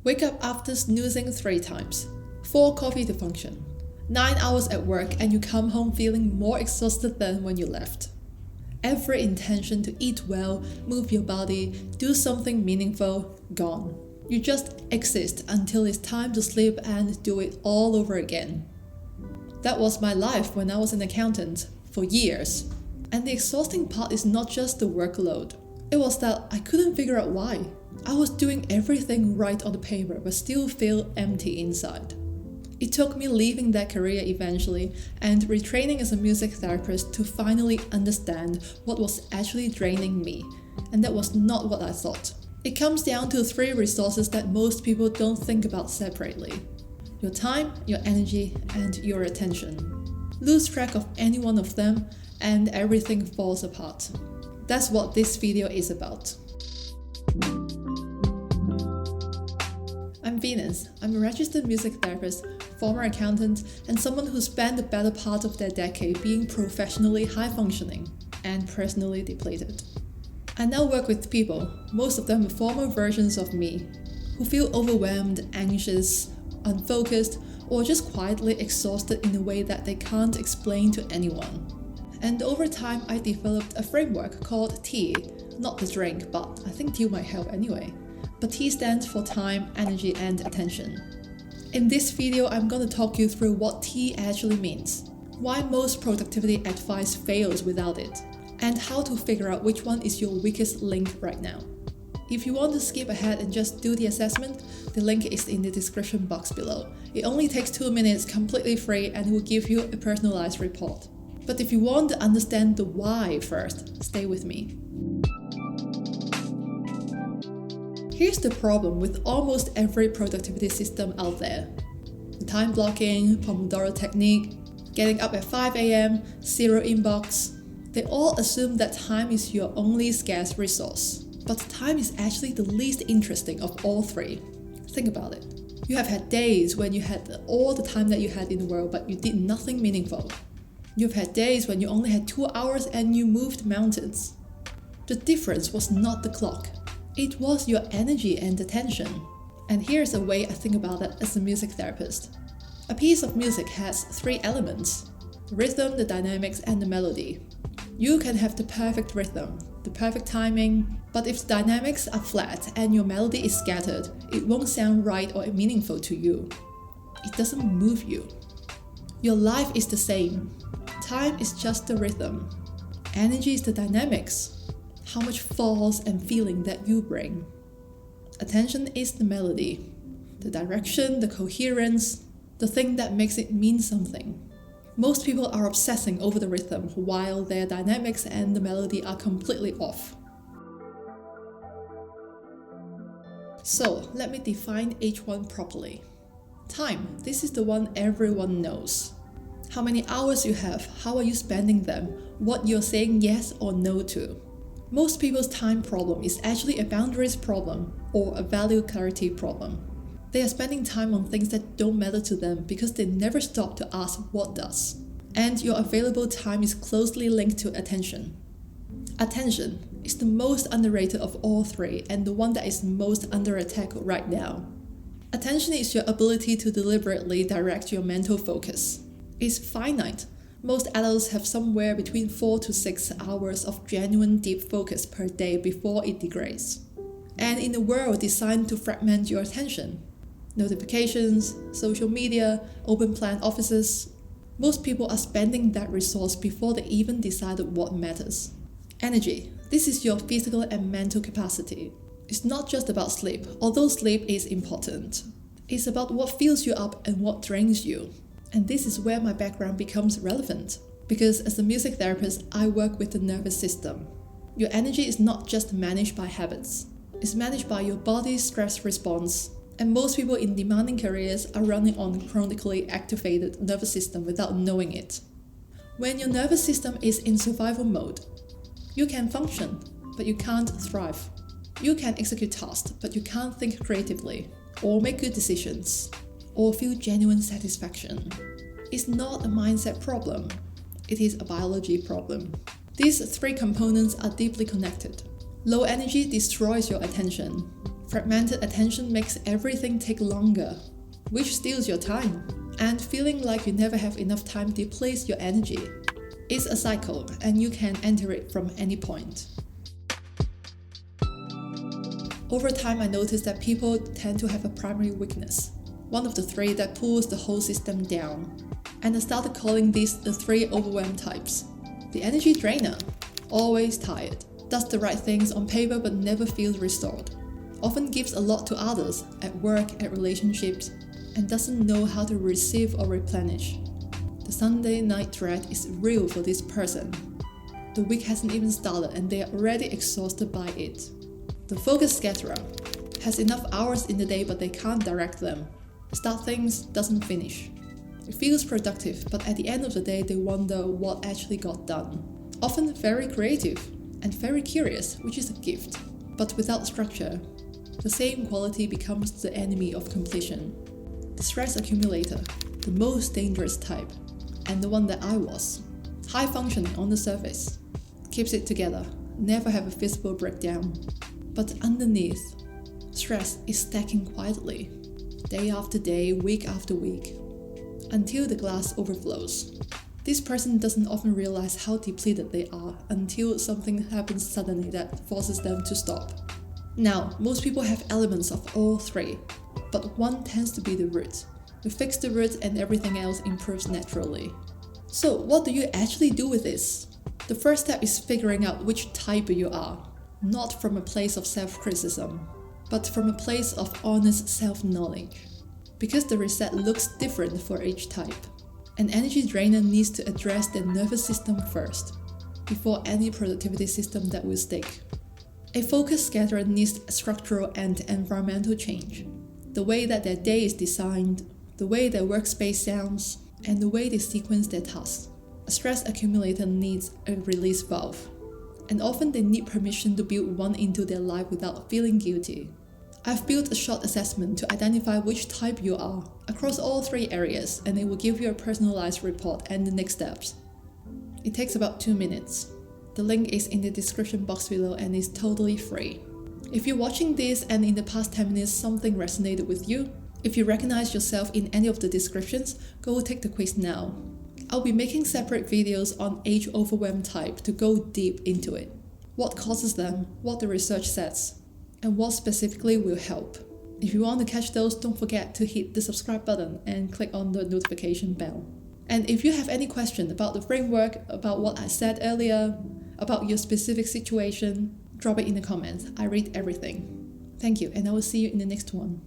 Wake up after snoozing 3 times. 4 coffee to function. 9 hours at work and you come home feeling more exhausted than when you left. Every intention to eat well, move your body, do something meaningful, gone. You just exist until it's time to sleep and do it all over again. That was my life when I was an accountant, for years. And the exhausting part is not just the workload. It was that I couldn't figure out why. I was doing everything right on the paper but still feel empty inside. It took me leaving that career eventually and retraining as a music therapist to finally understand what was actually draining me, and that was not what I thought. It comes down to 3 resources that most people don't think about separately: your time, your energy, and your attention. Lose track of any one of them and everything falls apart. That's what this video is about. I'm Venus. I'm a registered music therapist, former accountant, and someone who spent the better part of their decade being professionally high-functioning and personally depleted. I now work with people, most of them former versions of me, who feel overwhelmed, anxious, unfocused, or just quietly exhausted in a way that they can't explain to anyone. And over time, I developed a framework called T, not the drink, but I think T might help anyway. But T stands for time, energy, and attention. In this video, I'm going to talk you through what T actually means, why most productivity advice fails without it, and how to figure out which one is your weakest link right now. If you want to skip ahead and just do the assessment, the link is in the description box below. It only takes 2 minutes, completely free, and will give you a personalized report. But if you want to understand the why first, stay with me. Here's the problem with almost every productivity system out there. The time blocking, Pomodoro technique, getting up at 5 a.m., zero inbox. They all assume that time is your only scarce resource. But time is actually the least interesting of all 3. Think about it. You have had days when you had all the time that you had in the world, but you did nothing meaningful. You've had days when you only had 2 hours and you moved mountains. The difference was not the clock. It was your energy and attention. And here's a way I think about it as a music therapist. A piece of music has 3 elements: the rhythm, the dynamics, and the melody. You can have the perfect rhythm, the perfect timing, but if the dynamics are flat and your melody is scattered, it won't sound right or meaningful to you. It doesn't move you. Your life is the same. Time is just the rhythm. Energy is the dynamics. How much force and feeling that you bring. Attention is the melody, the direction, the coherence, the thing that makes it mean something. Most people are obsessing over the rhythm while their dynamics and the melody are completely off. So let me define each one properly. Time, this is the one everyone knows. How many hours you have, how are you spending them, what you're saying yes or no to. Most people's time problem is actually a boundaries problem or a value clarity problem. They are spending time on things that don't matter to them because they never stop to ask what does. And your available time is closely linked to attention. Attention is the most underrated of all 3 and the one that is most under attack right now. Attention is your ability to deliberately direct your mental focus. It's finite. Most adults have somewhere between 4 to 6 hours of genuine deep focus per day before it degrades. And in a world designed to fragment your attention, notifications, social media, open plan offices, most people are spending that resource before they even decided what matters. Energy. This is your physical and mental capacity. It's not just about sleep, although sleep is important. It's about what fills you up and what drains you. And this is where my background becomes relevant. Because as a music therapist, I work with the nervous system. Your energy is not just managed by habits. It's managed by your body's stress response. And most people in demanding careers are running on chronically activated nervous system without knowing it. When your nervous system is in survival mode, you can function, but you can't thrive. You can execute tasks, but you can't think creatively, or make good decisions, or feel genuine satisfaction. It's not a mindset problem. It is a biology problem. These 3 components are deeply connected. Low energy destroys your attention. Fragmented attention makes everything take longer, which steals your time. And feeling like you never have enough time depletes your energy. It's a cycle, and you can enter it from any point. Over time, I noticed that people tend to have a primary weakness, one of the three that pulls the whole system down. And I started calling these the 3 overwhelm types. The energy drainer, always tired, does the right things on paper but never feels restored, often gives a lot to others, at work, at relationships, and doesn't know how to receive or replenish. The Sunday night dread is real for this person. The week hasn't even started and they are already exhausted by it. The focus scatterer has enough hours in the day but they can't direct them. Start things, doesn't finish. It feels productive, but at the end of the day they wonder what actually got done. Often very creative and very curious, which is a gift. But without structure, the same quality becomes the enemy of completion. The stress accumulator, the most dangerous type, and the one that I was. High functioning on the surface, keeps it together, never have a visible breakdown. But underneath, stress is stacking quietly, day after day, week after week, until the glass overflows. This person doesn't often realize how depleted they are until something happens suddenly that forces them to stop. Now, most people have elements of all three, but one tends to be the root. We fix the root and everything else improves naturally. So, what do you actually do with this? The first step is figuring out which type you are, not from a place of self-criticism, but from a place of honest self-knowledge. Because the reset looks different for each type. An energy drainer needs to address their nervous system first, before any productivity system that will stick. A focus scatterer needs structural and environmental change. The way that their day is designed, the way their workspace sounds, and the way they sequence their tasks. A stress accumulator needs a release valve, and often they need permission to build one into their life without feeling guilty. I've built a short assessment to identify which type you are across all three areas, and it will give you a personalized report and the next steps. It takes about 2 minutes. The link is in the description box below and is totally free. If you're watching this and in the past 10 minutes something resonated with you, if you recognize yourself in any of the descriptions, go take the quiz now. I'll be making separate videos on each overwhelm type to go deep into it. What causes them, what the research says, and what specifically will help. If you want to catch those, don't forget to hit the subscribe button and click on the notification bell. And if you have any question about the framework, about what I said earlier, about your specific situation, drop it in the comments. I read everything. Thank you, and I will see you in the next one.